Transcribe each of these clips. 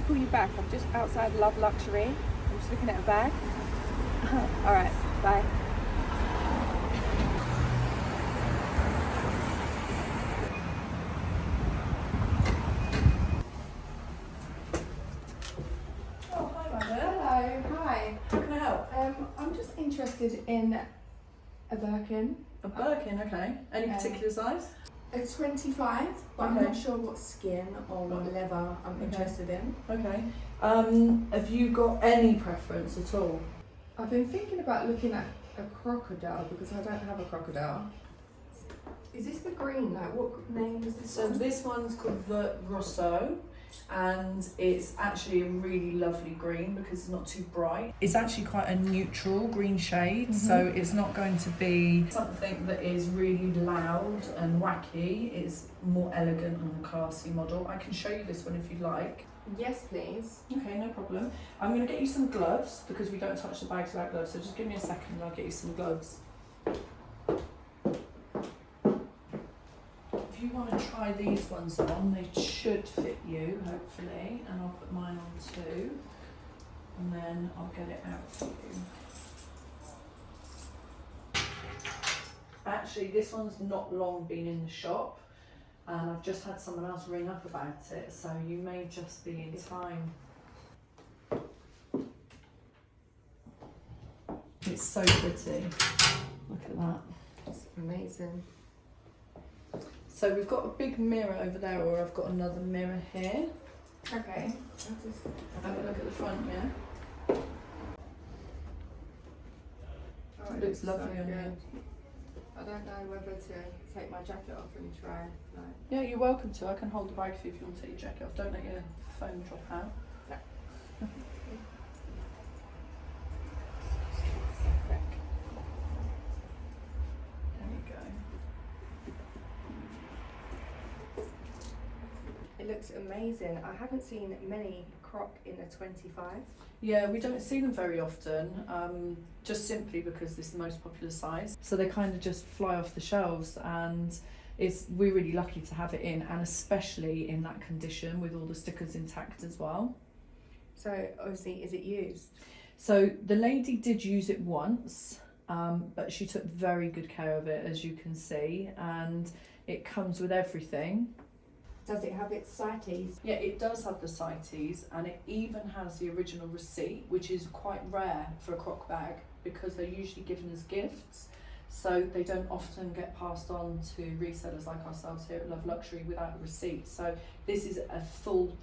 to call you back. I'm just outside Love Luxury. I'm just looking at a bag. All right, bye. Oh, hi, Mother. Hello, hi. How can I help? I'm just interested in a Birkin. A Birkin, okay. Any particular size? A 25, but I'm Okay. not sure what skin or what leather I'm interested in. Okay. Have you got any preference at all? I've been thinking about looking at a crocodile because I don't have a crocodile. Is this the green? Like, what name is this? So this one's called Vert Rosso, and it's actually a really lovely green because it's not too bright. It's actually quite a neutral green shade, so it's not going to be something that is really loud and wacky. It's more elegant and classy model. I can show you this one if you like. Yes, please. Okay, no problem. I'm going to get you some gloves because we don't touch the bags without gloves, so just give me a second and I'll get you some gloves. If you want to try these ones on, they should fit you, hopefully, and I'll put mine on too, and then I'll get it out for you. Actually, this one's not long been in the shop, and I've just had someone else ring up about it, so you may just be in time. It's so pretty. Look at that. It's amazing. So we've got a big mirror over there, or I've got another mirror here. Okay. Have a look at the front, yeah? Oh, It looks lovely so on you. good. I don't know whether to take my jacket off and try. Like. Yeah, you're welcome to. I can hold the bag for you if you want to take your jacket off. Don't let your phone drop out. No. There you go. It looks amazing. I haven't seen many croc in a 25. Yeah, we don't see them very often, just simply because this is the most popular size. So they kind of just fly off the shelves, and we're really lucky to have it in, and especially in that condition with all the stickers intact as well. So obviously, is it used? So the lady did use it once, but she took very good care of it, as you can see, and it comes with everything. Does it have its sighties? Yeah, it does have the sighties, and it even has the original receipt, which is quite rare for a croc bag because they're usually given as gifts, so they don't often get passed on to resellers like ourselves here at Love Luxury without a receipt. So this is a full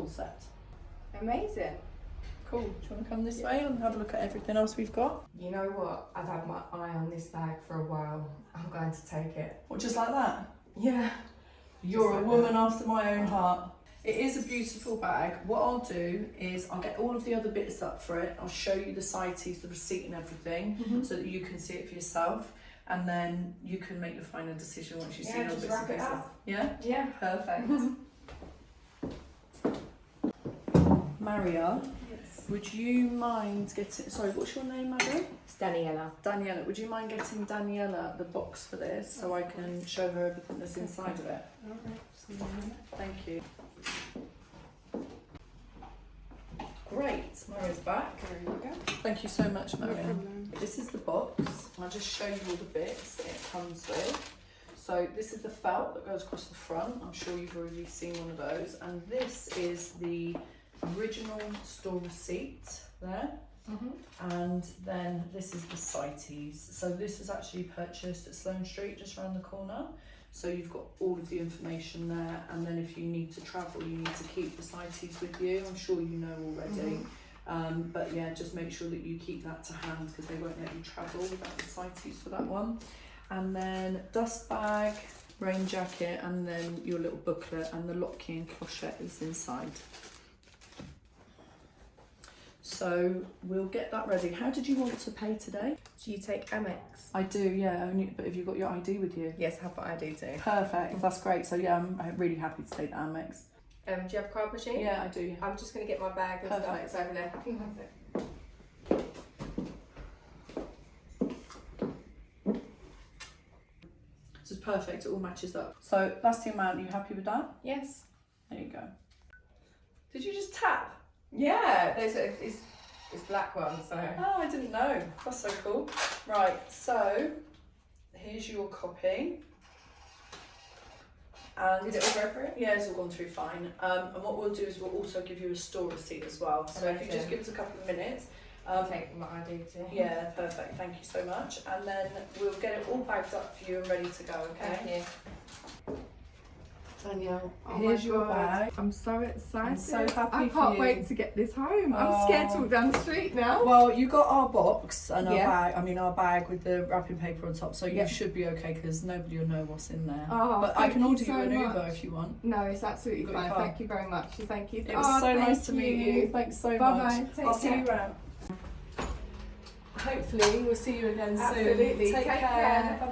set. Amazing. Cool. Do you want to come this way and have a look at everything else we've got? You know what? I've had my eye on this bag for a while. I'm going to take it. Or just like that? Yeah. You're Just a like woman that. after my own heart. It is a beautiful bag. What I'll do is I'll get all of the other bits up for it. I'll show you the sighties, the receipt and everything, so that you can see it for yourself, and then you can make your final decision once you've seen all the just bits and wrap it pieces. up. Yeah? Yeah. Perfect. Maria, Yes. would you mind getting, sorry, what's your name, madam? It's Daniela. Daniela, would you mind getting Daniela the box for this so I can show her everything that's inside of it? Thank you. Great, Maria's back. There you go. Thank you so much, No Maria. problem. This is the box. I'll just show you all the bits that it comes with. So this is the felt that goes across the front. I'm sure you've already seen one of those. And this is the original store receipt there. And then this is the sighties. So this was actually purchased at Sloane Street, just around the corner. So you've got all of the information there, and then if you need to travel, you need to keep the sighties with you. I'm sure you know already. But yeah, just make sure that you keep that to hand because they won't let you travel without the sighties for that one. And then dust bag, rain jacket, and then your little booklet, and the lock key and clochette is inside. So we'll get that ready. How did you want to pay today? Do you take Amex? I do, yeah, only, but have you got your ID with you? Yes, have what I do too. Perfect, that's great. So yeah, I'm really happy to take the Amex. Do you have a card machine? Yeah, I do. I'm just going to get my bag and stuff. Perfect. It's over there. Hang on a sec. This is perfect, it all matches up. So that's the amount, are you happy with that? Yes. There you go. Did you just tap? Yeah, it's black one, so. Oh, I didn't know. That's so cool. Right, so here's your copy. And did it all go through? yeah, it's all gone through fine. And what we'll do is we'll also give you a store receipt as well. So if you just give us a couple of minutes. I'll take my ID too. Yeah, perfect. Thank you so much. And then we'll get it all bagged up for you and ready to go, okay? Thank you. Danielle, here's your bag. I'm so excited. I'm so happy I for can't you. wait to get this home. I'm scared to walk down the street now. Well, you got our box and our Yeah. bag. I mean, our bag with the wrapping paper on top, so Yeah. you should be okay because nobody will know what's in there. Oh, but I thank can you order so you an Uber much. if you want. No, it's absolutely Got your fine. car. Thank you very much. Thank you. It was so nice to meet you. you. Thanks so Bye much. bye. I'll see you around. Hopefully, we'll see you again soon. Absolutely. Take care. Bye bye.